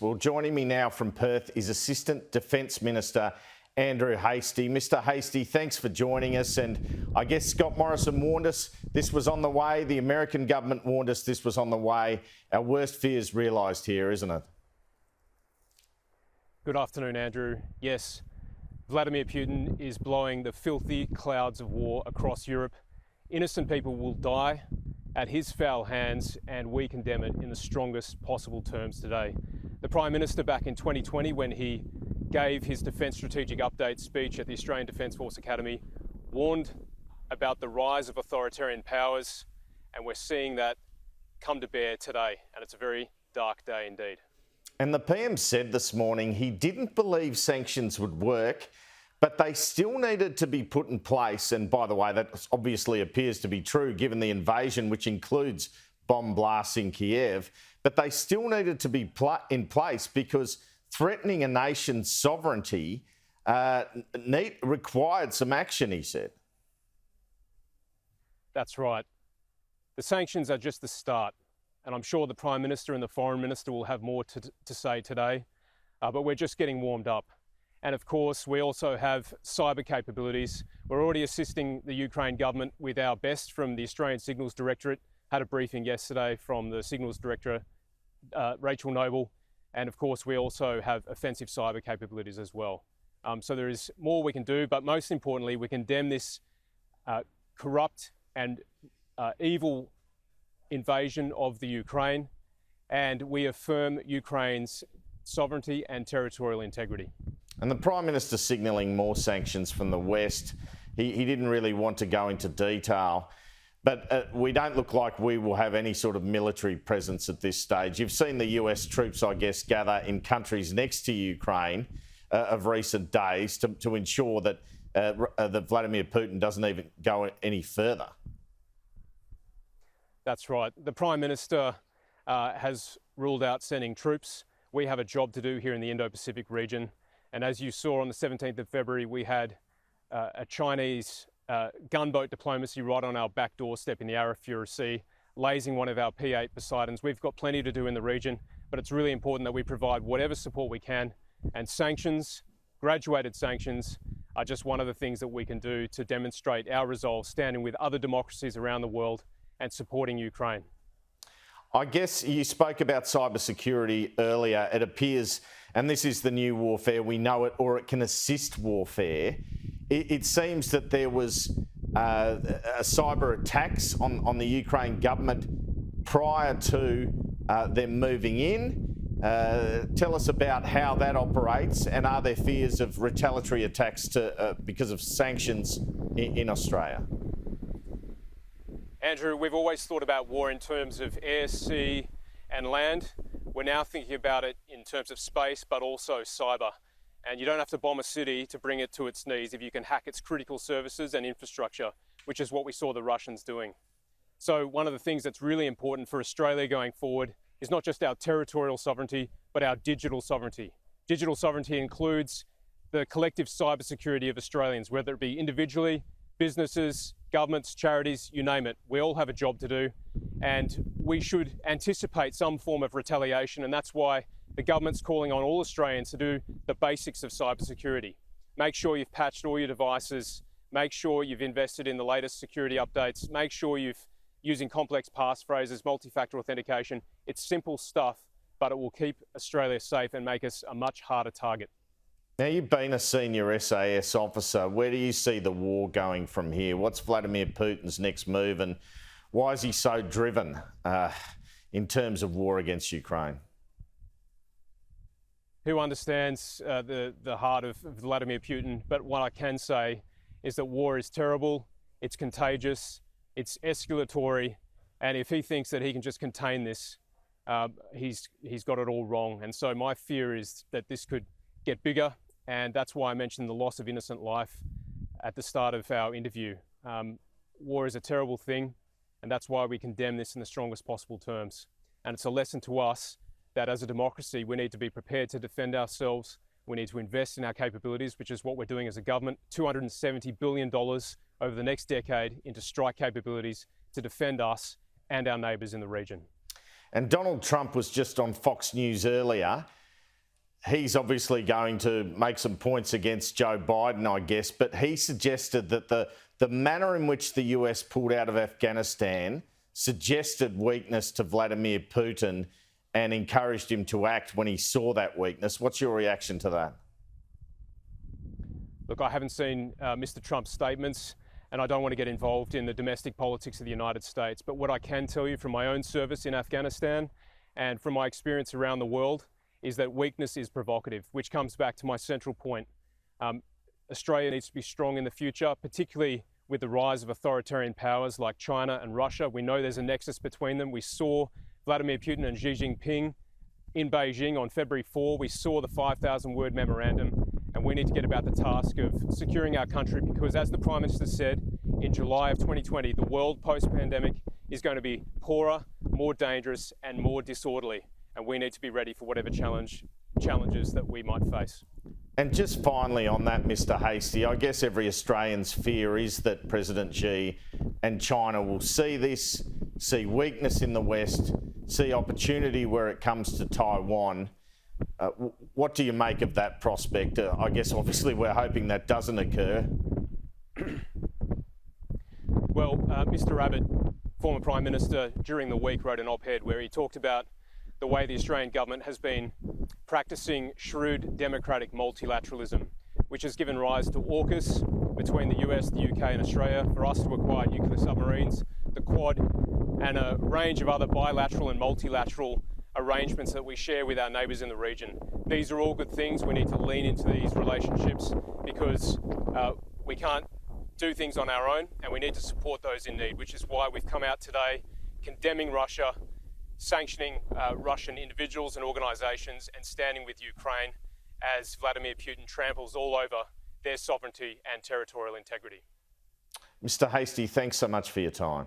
Well, joining me now from Perth is Assistant Defence Minister Andrew Hastie. Mr Hastie, thanks for joining us. And I guess Scott Morrison warned us this was on the way. The American government warned us this was on the way. Our worst fears realised here, isn't it? Good afternoon, Andrew. Yes, Vladimir Putin is blowing the filthy clouds of war across Europe. Innocent people will die at his foul hands, and we condemn it in the strongest possible terms today. The Prime Minister, back in 2020, when he gave his Defence Strategic Update speech at the Australian Defence Force Academy, warned about the rise of authoritarian powers, and we're seeing that come to bear today, and it's a very dark day indeed. And the PM said this morning he didn't believe sanctions would work, but they still needed to be put in place. And by the way, that obviously appears to be true given the invasion, which includes bomb blasts in Kiev. But they still needed to be in place because threatening a nation's sovereignty required some action, he said. That's right. The sanctions are just the start. And I'm sure the Prime Minister and the Foreign Minister will have more to say today. But we're just getting warmed up. And of course, we also have cyber capabilities. We're already assisting the Ukraine government with our best from the Australian Signals Directorate. Had a briefing yesterday from the Signals Director, Rachel Noble. And of course, we also have offensive cyber capabilities as well. So there is more we can do, but most importantly, we condemn this corrupt and evil invasion of the Ukraine, and we affirm Ukraine's sovereignty and territorial integrity. And the Prime Minister signalling more sanctions from the West. He didn't really want to go into detail, but we don't look like we will have any sort of military presence at this stage. You've seen the US troops, I guess, gather in countries next to Ukraine of recent days to ensure that Vladimir Putin doesn't even go any further. That's right. The Prime Minister has ruled out sending troops. We have a job to do here in the Indo-Pacific region. And as you saw on the 17th of February, we had a Chinese gunboat diplomacy right on our back doorstep in the Arafura Sea, lasing one of our P-8 Poseidons. We've got plenty to do in the region, but it's really important that we provide whatever support we can. And sanctions, graduated sanctions, are just one of the things that we can do to demonstrate our resolve, standing with other democracies around the world and supporting Ukraine. I guess you spoke about cybersecurity earlier. It appears, and this is the new warfare, we know it, or it can assist warfare. It seems that there was cyber attacks on the Ukraine government prior to them moving in. Tell us about how that operates, and are there fears of retaliatory attacks because of sanctions in Australia? Andrew, we've always thought about war in terms of air, sea and land. We're now thinking about it in terms of space, but also cyber. And you don't have to bomb a city to bring it to its knees if you can hack its critical services and infrastructure, which is what we saw the Russians doing. So one of the things that's really important for Australia going forward is not just our territorial sovereignty, but our digital sovereignty. Digital sovereignty includes the collective cybersecurity of Australians, whether it be individually, businesses, governments, charities, you name it. We all have a job to do, and we should anticipate some form of retaliation, and that's why the government's calling on all Australians to do the basics of cybersecurity. Make sure you've patched all your devices, make sure you've invested in the latest security updates, make sure you're using complex passphrases, multi-factor authentication. It's simple stuff, but it will keep Australia safe and make us a much harder target. Now, you've been a senior SAS officer. Where do you see the war going from here? What's Vladimir Putin's next move, and why is he so driven in terms of war against Ukraine? Who understands the heart of Vladimir Putin? But what I can say is that war is terrible, it's contagious, it's escalatory, and if he thinks that he can just contain this, he's got it all wrong. And so my fear is that this could get bigger. And that's why I mentioned the loss of innocent life at the start of our interview. War is a terrible thing, and that's why we condemn this in the strongest possible terms. And it's a lesson to us that as a democracy, we need to be prepared to defend ourselves. We need to invest in our capabilities, which is what we're doing as a government, $270 billion over the next decade into strike capabilities to defend us and our neighbours in the region. And Donald Trump was just on Fox News earlier. he's obviously going to make some points against Joe Biden, I guess, but he suggested that the manner in which the US pulled out of Afghanistan suggested weakness to Vladimir Putin and encouraged him to act when he saw that weakness. What's your reaction to that? Look, I haven't seen Mr. Trump's statements, and I don't want to get involved in the domestic politics of the United States. But what I can tell you from my own service in Afghanistan and from my experience around the world is that weakness is provocative, which comes back to my central point. Australia needs to be strong in the future, particularly with the rise of authoritarian powers like China and Russia. We know there's a nexus between them. We saw Vladimir Putin and Xi Jinping in Beijing on February 4. We saw the 5,000-word memorandum, and we need to get about the task of securing our country because, as the Prime Minister said in July of 2020, the world post-pandemic is going to be poorer, more dangerous and more disorderly, and we need to be ready for whatever challenges that we might face. And just finally on that, Mr. Hastie, I guess every Australian's fear is that President Xi and China will see this, see weakness in the West, see opportunity where it comes to Taiwan. What do you make of that prospect? I guess obviously we're hoping that doesn't occur. Well, Mr. Abbott, former Prime Minister, during the week wrote an op-ed where he talked about the way the Australian government has been practicing shrewd democratic multilateralism, which has given rise to AUKUS between the US, the UK and Australia for us to acquire nuclear submarines, the Quad, and a range of other bilateral and multilateral arrangements that we share with our neighbours in the region. These are all good things. We need to lean into these relationships because we can't do things on our own, and we need to support those in need, which is why we've come out today condemning Russia, sanctioning Russian individuals and organisations, and standing with Ukraine as Vladimir Putin tramples all over their sovereignty and territorial integrity. Mr. Hastie, thanks so much for your time.